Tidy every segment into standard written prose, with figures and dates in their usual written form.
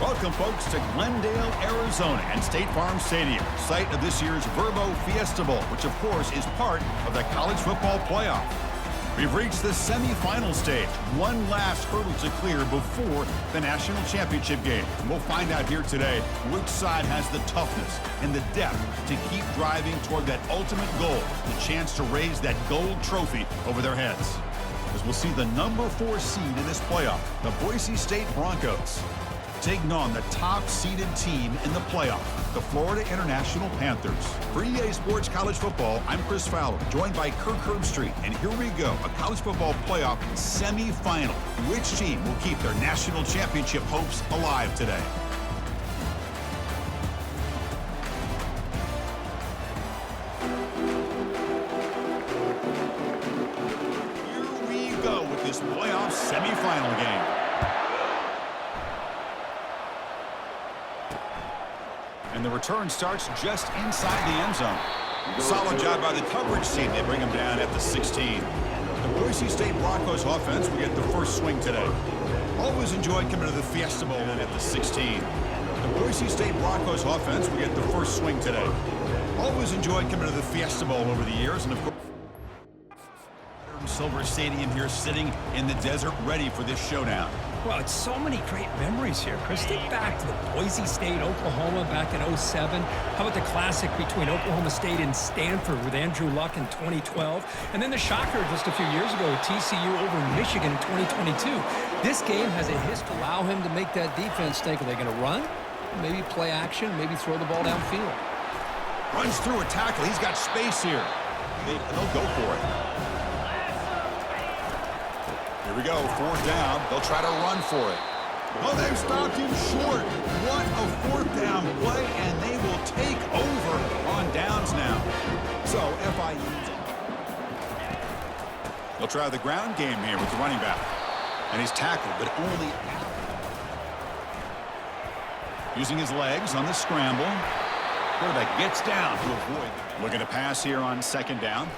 Welcome, folks, to Glendale, Arizona and State Farm Stadium, site of this year's Verbo Fiesta Bowl, which, of course, is part of the college football playoff. We've reached the semifinal stage, one last hurdle to clear before the national championship game. And we'll find out here today which side has the toughness and the depth to keep driving toward that ultimate goal, the chance to raise that gold trophy over their heads. As we'll see the number 4 seed in this playoff, the Boise State Broncos, taking on the top-seeded team in the playoff, the Florida International Panthers. For EA Sports College Football, I'm Chris Fowler, joined by Kirk Herbstreit. And here we go, a college football playoff semifinal. Which team will keep their national championship hopes alive today? Here we go with this playoff semifinal game. And the return starts just inside the end zone. Solid job by the coverage team. They bring him down at the 16. The Boise State Broncos offense will get the first swing today. Always enjoyed coming to the Fiesta Bowl at the 16. The Boise State Broncos offense will get the first swing today. Always enjoyed coming to the Fiesta Bowl over the years. And of course, Silver Stadium here sitting in the desert ready for this showdown. Well, it's so many great memories here, Chris. Think back to the Boise State, Oklahoma back in '07. How about the classic between Oklahoma State and Stanford with Andrew Luck in 2012? And then the shocker just a few years ago with TCU over in Michigan in 2022. This game has a history. Allow him to make that defense think, are they going to run? Maybe play action, maybe throw the ball downfield. Runs through a tackle. He's got space here. They'll go for it. Here we go, 4th down. They'll try to run for it. Oh, they've stopped him short. What a 4th down play, and they will take over on downs now. So, FIU. They'll try the ground game here with the running back. And he's tackled, but only using his legs on the scramble. Quarterback gets down to avoid. Looking to pass here on 2nd down.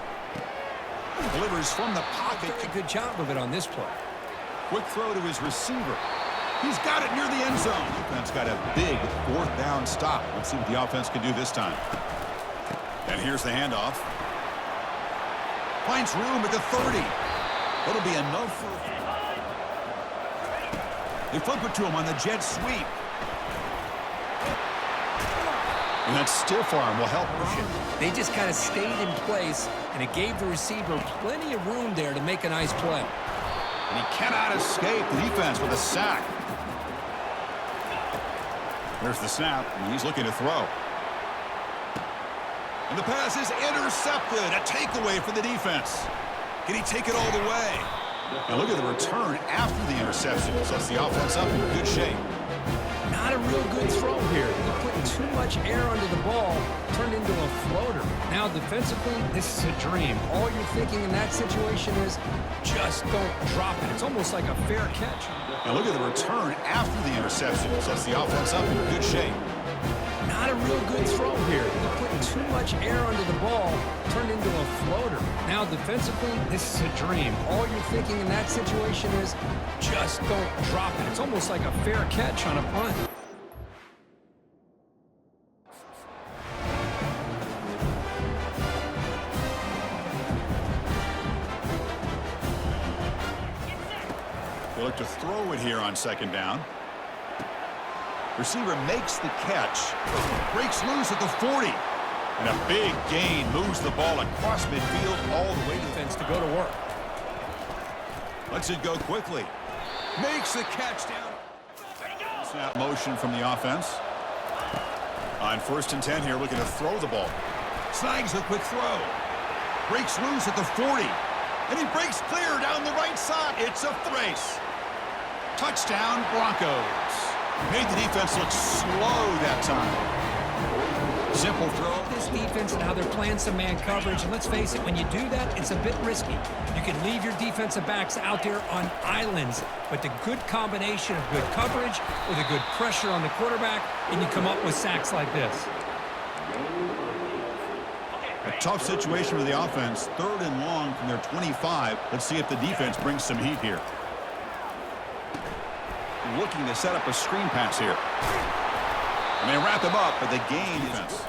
Delivers from the pocket. Good job of it on this play. Quick throw to his receiver. He's got it near the end zone. Defense got a big 4th down stop. Let's see what the offense can do this time. And here's the handoff. Finds room at the 30. That'll be enough for... They flip it to him on the jet sweep. And that stiff arm will help push him. They just kind of stayed in place, and it gave the receiver plenty of room there to make a nice play. And he cannot escape the defense with a sack. There's the snap, and he's looking to throw. And the pass is intercepted. A takeaway for the defense. Can he take it all the way? And look at the return after the interception. Sets the offense up in good shape. Not a real good throw here. He put too much air under the ball, turned into a floater. Now, defensively, this is a dream. All you're thinking in that situation is just don't drop it. It's almost like a fair catch. And look at the return after the interception. Sets the offense up in good shape. Not a real good throw here. He put too much air under the ball, turned into a floater. Now, defensively, this is a dream. All you're thinking in that situation is just don't drop it. It's almost like a fair catch on a punt. They look to throw it here on 2nd down. Receiver makes the catch. Breaks loose at the 40. And a big gain moves the ball across midfield all the way to the fence to go to work. Lets it go quickly. Makes the catch down. Snap motion from the offense. On 1st and 10 here, looking to throw the ball. Snags a quick throw. Breaks loose at the 40. And he breaks clear down the right side. It's a race. Touchdown, Broncos. Made the defense look slow that time. Simple throw. This defense and how they're playing some man coverage. And let's face it, when you do that, it's a bit risky. You can leave your defensive backs out there on islands. But the good combination of good coverage with a good pressure on the quarterback, and you come up with sacks like this. A tough situation for the offense. 3rd and long from their 25. Let's see if the defense brings some heat here. looking to set up a screen pass here. And they wrap him up, but the gain is...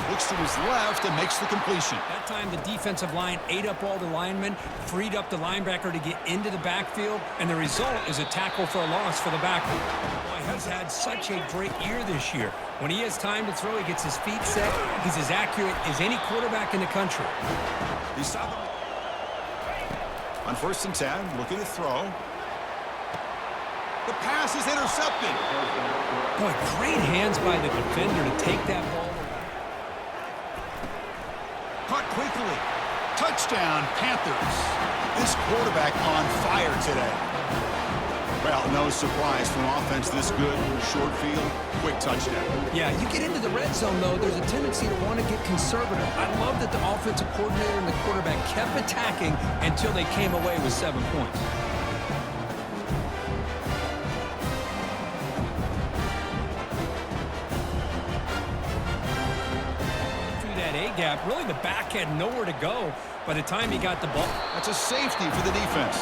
Looks to his left and makes the completion. That time the defensive line ate up all the linemen, freed up the linebacker to get into the backfield, and the result is a tackle for a loss for the backer. Boy, he's had such a great year this year. When he has time to throw, he gets his feet set. He's as accurate as any quarterback in the country. He's stopping. On 1st and 10, looking to throw. The pass is intercepted. Boy, great hands by the defender to take that ball. Caught quickly. Touchdown, Panthers. This quarterback on fire today. Well, no surprise from offense this good. Short field, quick touchdown. Yeah, you get into the red zone, though, there's a tendency to want to get conservative. I love that the offensive coordinator and the quarterback kept attacking until they came away with 7 points. Gap. Really, the back had nowhere to go by the time he got the ball. That's a safety for the defense.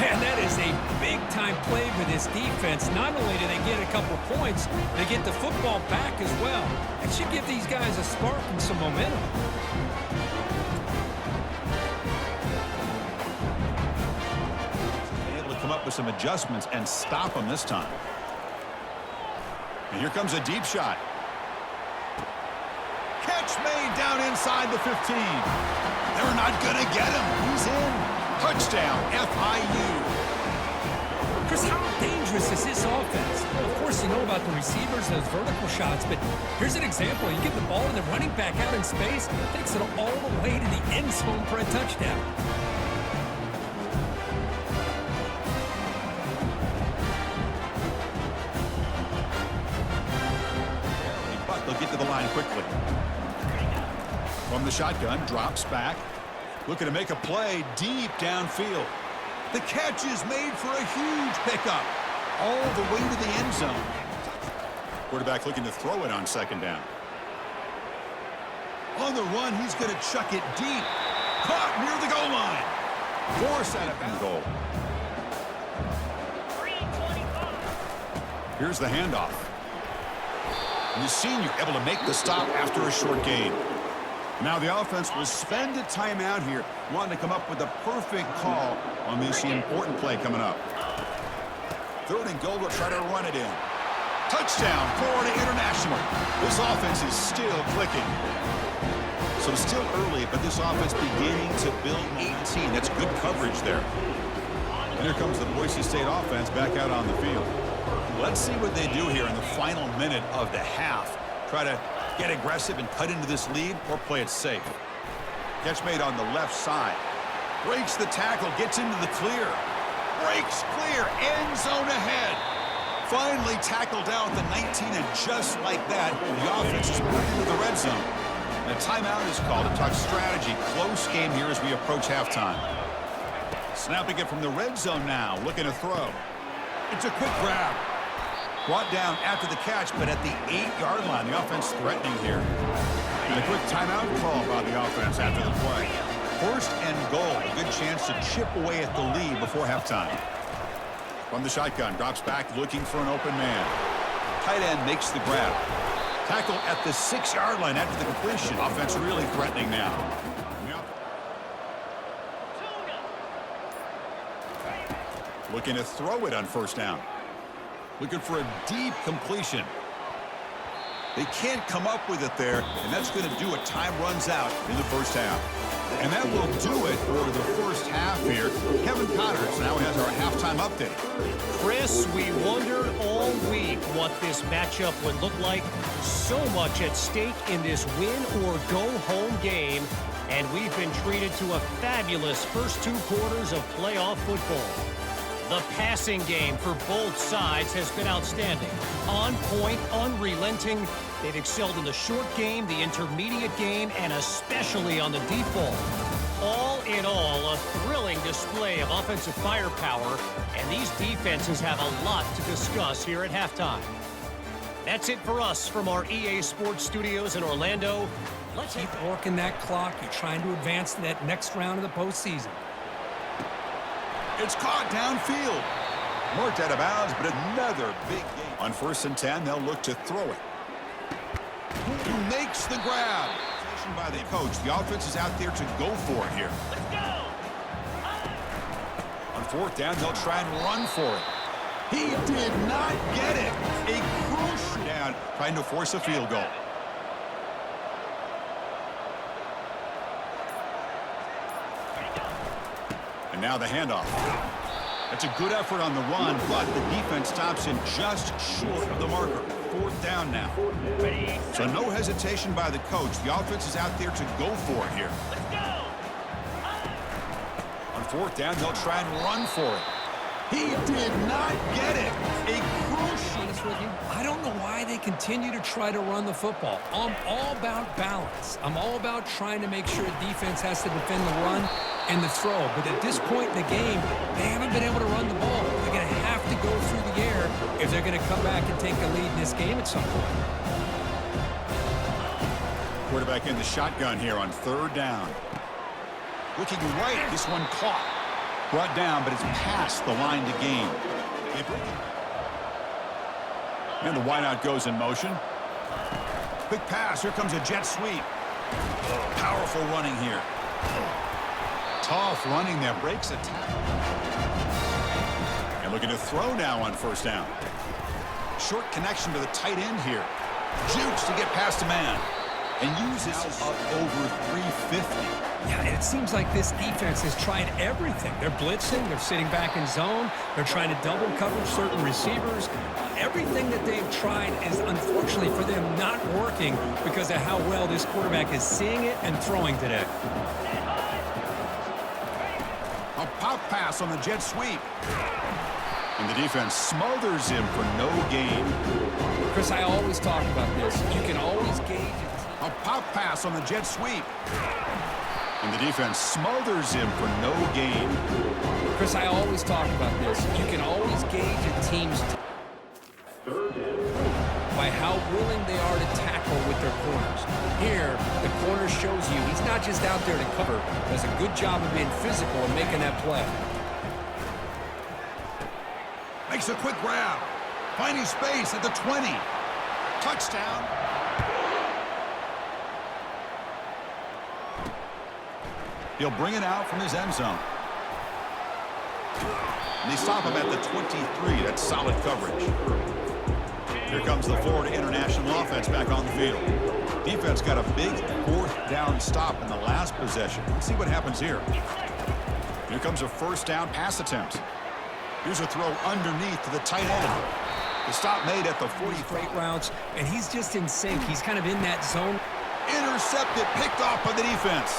Man, that is a big-time play for this defense. Not only do they get a couple points, they get the football back as well. It should give these guys a spark and some momentum. Able to come up with some adjustments and stop them this time. And here comes a deep shot. Catch made down inside the 15. They're not going to get him. He's in. Touchdown, FIU. Chris, how dangerous is this offense? Of course, you know about the receivers, those vertical shots, but here's an example. You get the ball and the running back out in space, takes it all the way to the end zone for a touchdown. But they'll get to the line quickly. From the shotgun, drops back. Looking to make a play deep downfield. The catch is made for a huge pickup. All the way to the end zone. Quarterback looking to throw it on 2nd down. On the run, he's going to chuck it deep. Caught near the goal line. Force out of bounds. Goal. Here's the handoff. And the senior able to make the stop after a short gain. Now the offense will spend a timeout here, wanting to come up with the perfect call on this important play coming up. 3rd and goal, will try to run it in. Touchdown, Florida International. This offense is still clicking. So it's still early, but this offense beginning to build 18. That's good coverage there. And here comes the Boise State offense back out on the field. Let's see what they do here in the final minute of the half. Try to get aggressive and cut into this lead or play it safe. Catch made on the left side. Breaks the tackle, gets into the clear. Breaks clear, end zone ahead. Finally tackled down at the 19, and just like that, the offense is moving into the red zone. And a timeout is called to talk strategy. Close game here as we approach halftime. Snapping it from the red zone now, looking to throw. It's a quick grab. Brought down after the catch, but at the 8-yard line, the offense threatening here. And a quick timeout call by the offense after the play. 1st and goal, a good chance to chip away at the lead before halftime. From the shotgun, drops back looking for an open man. Tight end makes the grab. Tackle at the 6-yard line after the completion. Offense really threatening now. Looking to throw it on 1st down. Looking for a deep completion. They can't come up with it there, and that's going to do it. Time runs out in the 1st half. And that will do it for the 1st half here. Kevin Connors now has our halftime update. Chris, we wondered all week what this matchup would look like. So much at stake in this win-or-go-home game, and we've been treated to a fabulous first 2 quarters of playoff football. The passing game for both sides has been outstanding. On point, unrelenting. They've excelled in the short game, the intermediate game, and especially on the deep ball. All in all, a thrilling display of offensive firepower, and these defenses have a lot to discuss here at halftime. That's it for us from our EA Sports Studios in Orlando. Let's keep working that clock. You're trying to advance to that next round of the postseason. It's caught downfield. Marked out of bounds, but another big gain. On 1st and 10, they'll look to throw it. Who makes the grab? By the coach. The offense is out there to go for it here. Let's go. On 4th down, they'll try and run for it. He did not get it. A crucial down, trying to force a field goal. And now the handoff. That's a good effort on the run, but the defense stops him just short of the marker. 4th down now. So no hesitation by the coach. The offense is out there to go for it here. Let's go. On 4th down, they'll try and run for it. He did not get it. A crucial. Honest with you, I don't know why they continue to try to run the football. I'm all about balance. I'm all about trying to make sure defense has to defend the run and the throw. But at this point in the game, they haven't been able to run the ball. They're going to have to go through the air if they're going to come back and take the lead in this game at some point. Quarterback in the shotgun here on 3rd down. Looking right, this one caught. Brought down, but it's past the line to gain. And the wideout goes in motion. Quick pass. Here comes a jet sweep. Powerful running here. Tough running there. Breaks a tackle. And looking to throw now on 1st down. Short connection to the tight end here. Jukes to get past a man. And uses up over 350. Yeah, and it seems like this defense has tried everything. They're blitzing, they're sitting back in zone, they're trying to double cover certain receivers. Everything that they've tried is, unfortunately for them, not working because of how well this quarterback is seeing it and throwing today. A pop pass on the jet sweep. And the defense smothers him for no gain. Chris, I always talk about this. You can always gauge it. A pop pass on the jet sweep. And the defense smothers him for no gain. Chris, I always talk about this. You can always gauge a team's by how willing they are to tackle with their corners. Here, the corner shows you he's not just out there to cover, does a good job of being physical and making that play. Makes a quick grab. Finding space at the 20. Touchdown. He'll bring it out from his end zone. And they stop him at the 23. That's solid coverage. Here comes the Florida International offense back on the field. Defense got a big 4th down stop in the last possession. Let's see what happens here. Here comes a 1st down pass attempt. Here's a throw underneath to the tight end. The stop made at the 40. Great routes, and he's just in sync. He's kind of in that zone. Intercepted, picked off by the defense.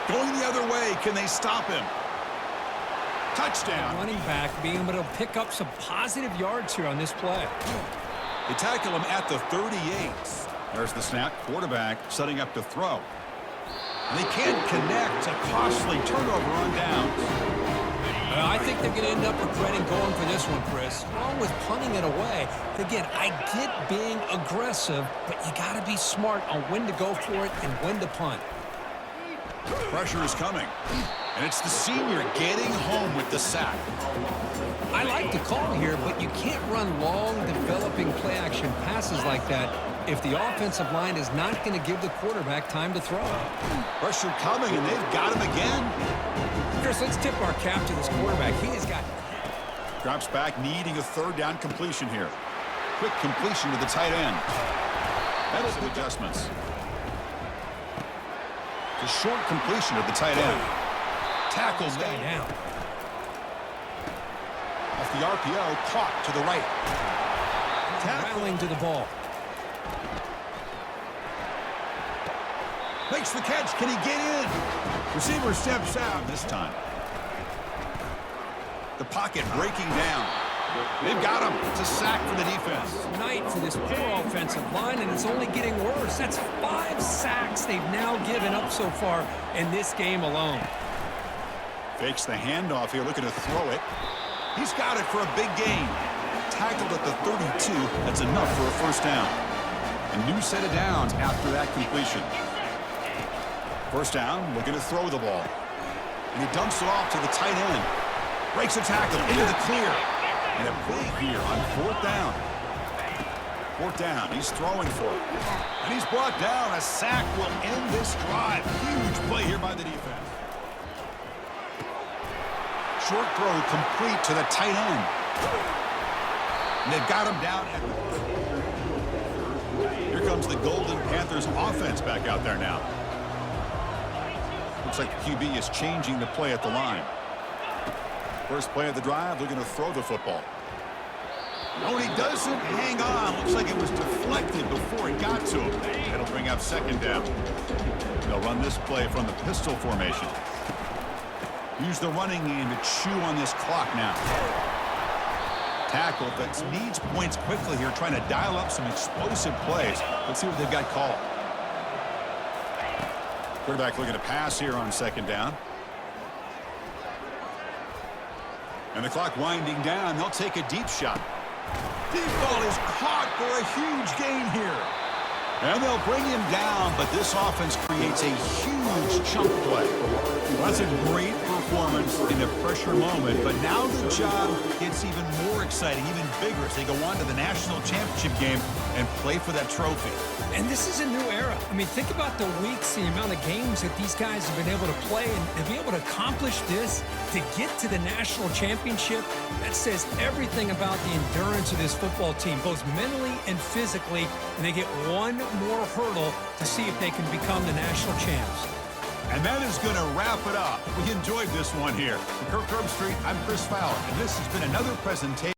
Going the other way, can they stop him? Touchdown. Running back being able to pick up some positive yards here on this play. They tackle him at the 38. There's the snap. Quarterback setting up to throw. And they can't connect. A costly turnover on downs. I think they're going to end up regretting going for this one, Chris. Along with punting it away. Again, I get being aggressive, but you got to be smart on when to go for it and when to punt. Pressure is coming. And it's the senior getting home with the sack. I like the call here, but you can't run long, developing play-action passes like that if the offensive line is not going to give the quarterback time to throw. Pressure coming, and they've got him again. Chris, let's tip our cap to this quarterback. He has got... Drops back, needing a 3rd down completion here. Quick completion to the tight end. That's the adjustments. The short completion of the tight end. Tackles Stay down. Off the RPO, caught to the right. Rattling to the ball. Makes the catch. Can he get in? Receiver steps out this time. The pocket breaking down. They've got him. It's a sack for the defense. Night for this poor offensive line, and it's only getting worse. That's 5 sacks they've now given up so far in this game alone. Fakes the handoff here, looking to throw it. He's got it for a big gain. Tackled at the 32. That's enough for a 1st down. A new set of downs after that completion. 1st down, looking to throw the ball. And he dumps it off to the tight end. Breaks a tackle into the clear. And a big here on 4th down. 4th down. He's throwing for it. And he's brought down. A sack will end this drive. Huge play here by the defense. Short throw complete to the tight end. And they've got him down at the... Here comes the Golden Panthers offense back out there now. Looks like the QB is changing the play at the line. First play of the drive, they're going to throw the football. No, he doesn't hang on. Looks like it was deflected before it got to him. That'll bring up 2nd down. They'll run this play from the pistol formation. Use the running game to chew on this clock now. Tackle that needs points quickly here, trying to dial up some explosive plays. Let's see what they've got called. Quarterback looking to pass here on 2nd down. And the clock winding down. They'll take a deep shot. Deep ball is caught for a huge gain here. And they'll bring him down, but this offense creates a huge chunk play. Well, that's a great performance in a pressure moment, but now the job gets even more exciting, even bigger as they go on to the national championship game and play for that trophy. And this is a new era. I mean, think about the weeks, the amount of games that these guys have been able to play, and to be able to accomplish this, to get to the national championship, that says everything about the endurance of this football team, both mentally and physically, and they get one more hurdle to see if they can become the national champs. And that is going to wrap it up. We enjoyed this one here. From Kirk Herbstreit, I'm Chris Fowler, and this has been another presentation.